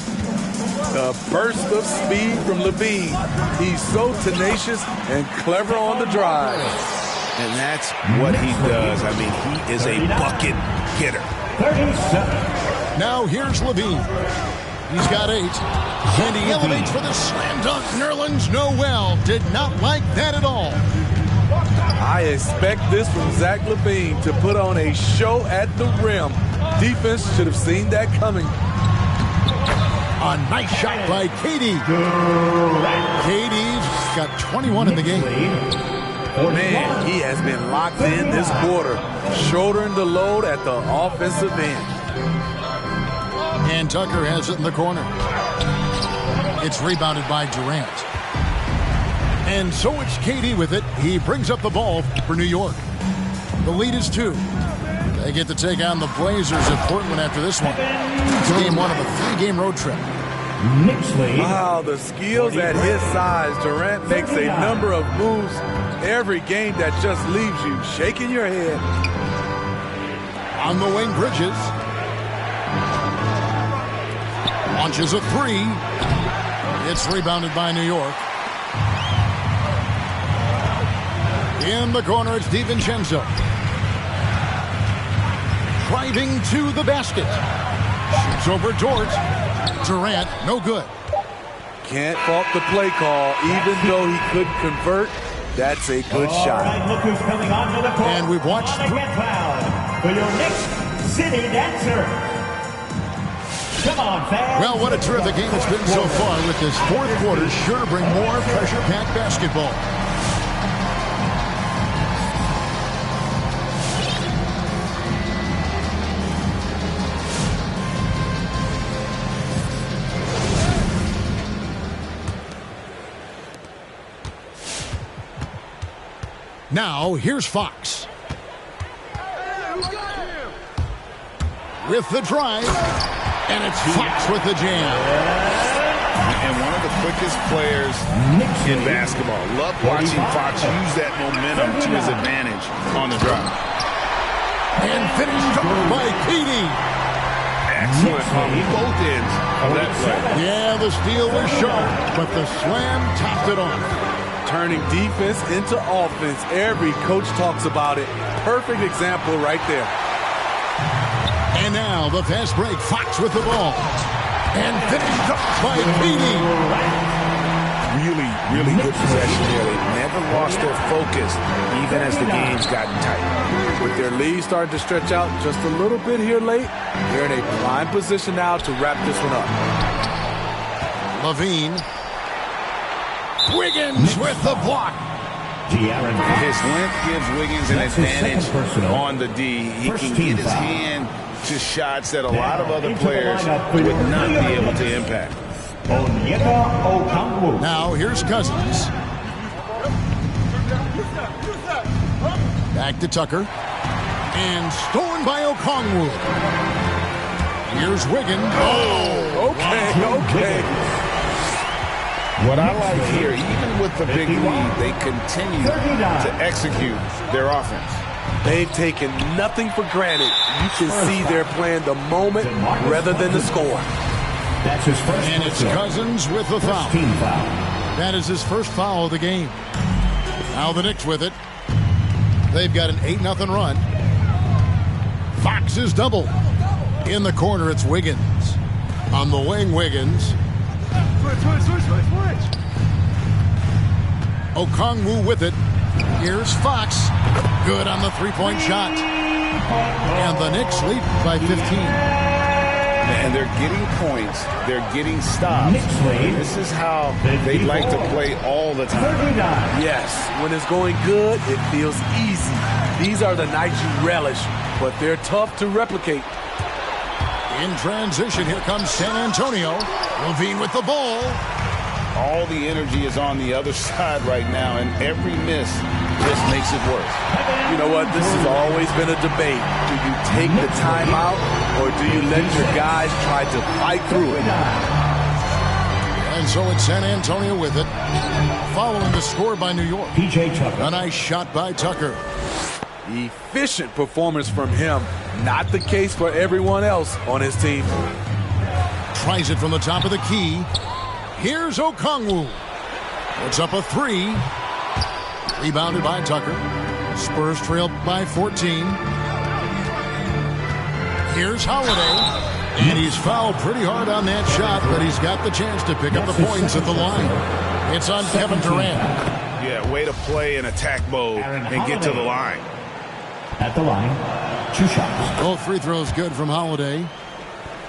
The burst of speed from Levine. He's so tenacious and clever on the drive. And that's what he does. I mean, he is a bucket getter. 37. Now here's Levine. He's got 8. And he elevates for the slam dunk. Nerlens Noel did not like that at all. I expect this from Zach LaVine to put on a show at the rim. Defense should have seen that coming. A nice shot by KD. KD's got 21 in the game. Man, he has been locked in this quarter, shouldering the load at the offensive end. And Tucker has it in the corner. It's rebounded by Durant. And so it's KD with it. He brings up the ball for New York. The lead is 2. They get to take on the Blazers at Portland after this one. It's game 1 of a 3-game road trip. Wow, the skills at his size. Durant makes a number of moves every game that just leaves you shaking your head. On the wing, Bridges. Launches a 3. It's rebounded by New York. In the corner, it's DiVincenzo. Driving to the basket. Shoots over Dort. Durant, no good. Can't fault the play call. Even though he couldn't convert, that's a good shot. Right, look who's coming onto the court. And we've watched For your next city dancer. Come on, fans. Well, what a terrific game it's been so far, with this fourth quarter sure to bring more pressure-packed basketball. Now, here's Fox. With the drive, and it's Fox with the jam. And one of the quickest players in basketball. Love watching Fox use that momentum to his advantage on the drive. And finished up by KD. Excellent on both ends of that play. Yeah, the steal was sharp, but the slam topped it off. Turning defense into offense. Every coach talks about it. Perfect example right there. And now the fast break. Fox with the ball. And finished up by KD. Really good possession there. They've never lost their focus, even as the game's gotten tight. With their lead starting to stretch out just a little bit here late, they're in a prime position now to wrap this one up. Levine. Wiggins with the block. His length gives Wiggins an advantage on the D. He can get his hand to shots that a lot of other players would not be able to impact. Now here's Cousins. Back to Tucker. And stolen by Okongwu. Here's Wiggins. Oh, okay. What I like here, even with the big lead, they continue to execute their offense. They've taken nothing for granted. You can see they're playing the moment rather than the score. That's his first. And it's Cousins with the foul. Team foul. That is his first foul of the game. Now the Knicks with it. They've got an 8-0 run. Fox is double. In the corner, it's Wiggins. On the wing, Wiggins. Switch. Okongwu with it. Here's Fox. Good on the three-point shot. And the Knicks lead by 15. And they're getting points. They're getting stops. This is how they like to play all the time. Yes, when it's going good, it feels easy. These are the nights you relish, but they're tough to replicate. In transition, here comes San Antonio. Levine with the ball. All the energy is on the other side right now, and every miss just makes it worse. You know what? This has always been a debate. Do you take the timeout, or do you let your guys try to fight through it? And so it's San Antonio with it. Following the score by New York. PJ Tucker. A nice shot by Tucker. Efficient performance from him. Not the case for everyone else on his team. tries it from the top of the key. Here's Okongwu. Puts up a 3. Rebounded by Tucker. Spurs trail by 14. Here's Holiday. And he's fouled pretty hard on that shot, but he's got the chance to pick up the points at the line. It's on Kevin Durant. Yeah, way to play in attack mode and get to the line. At the line, 2 shots. Both free throws good from Holiday.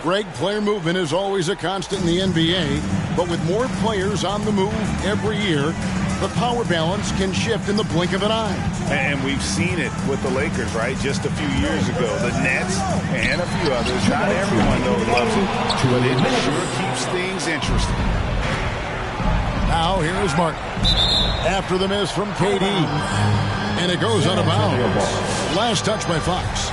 Greg, player movement is always a constant in the NBA, but with more players on the move every year, the power balance can shift in the blink of an eye. And we've seen it with the Lakers, right? Just a few years ago. The Nets and a few others. Not everyone, though, loves it, but it sure keeps things interesting. Now, here is Martin. After the miss from KD. And it goes out of bounds. Last touch by Fox.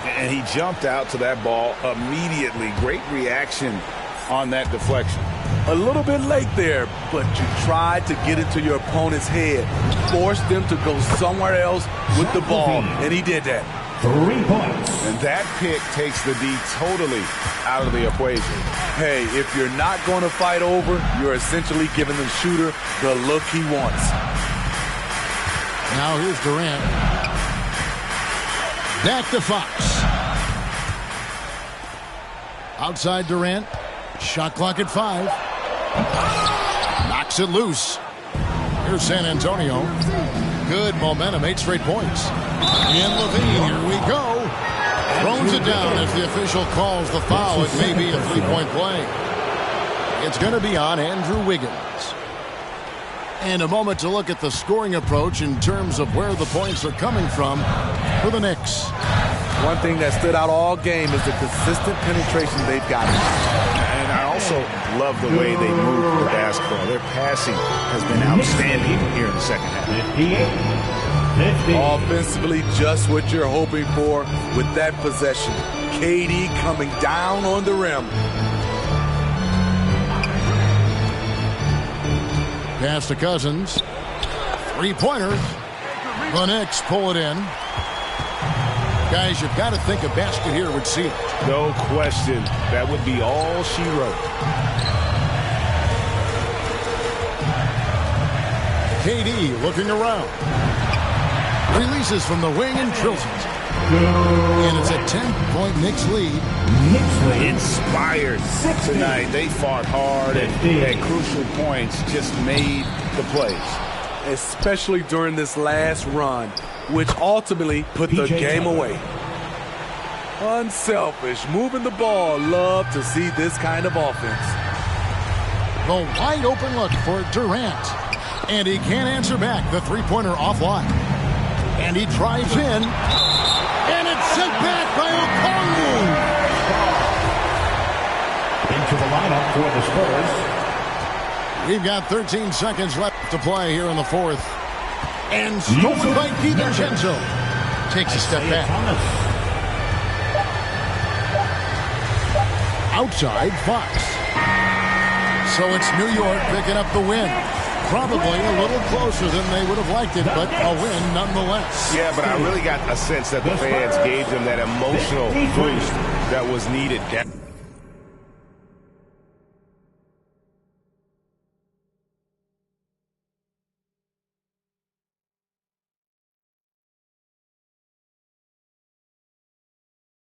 And he jumped out to that ball immediately. Great reaction on that deflection. A little bit late there, but you tried to get into your opponent's head. Forced them to go somewhere else with the ball, and he did that. 3 points. And that pick takes the D totally out of the equation. Hey, if you're not going to fight over, you're essentially giving the shooter the look he wants. Now here's Durant. Back to Fox. Outside Durant. Shot clock at 5. Knocks it loose. Here's San Antonio. Good momentum, 8 straight points. And Levine, here we go. Throws it down as the official calls the foul. It may be a 3-point play. It's going to be on Andrew Wiggins. And a moment to look at the scoring approach in terms of where the points are coming from for the Knicks. One thing that stood out all game is the consistent penetration they've got. And I also love the way they move the basketball. Their passing has been outstanding here in the second half. 50. Offensively, just what you're hoping for with that possession. KD coming down on the rim. Pass to Cousins. 3-pointer. The Knicks pull it in. Guys, you've got to think a basket here would see it. No question. That would be all she wrote. KD looking around. Releases from the wing and drills it. And it's a 10-point Knicks lead. Inspired tonight. They fought hard and at crucial points just made the plays. Especially during this last run, which ultimately put the game away. Unselfish, moving the ball. Love to see this kind of offense. The wide open look for Durant. And he can't answer back. The 3-pointer offline. And he drives in. And it's sent back by Okongwu. Into the lineup for the Spurs. We've got 13 seconds left to play here in the fourth. And stolen by DiVincenzo. Takes a step back. Outside Fox. So it's New York picking up the win. Probably a little closer than they would have liked it, but a win nonetheless. Yeah, but I really got a sense that the fans gave them that emotional boost that was needed.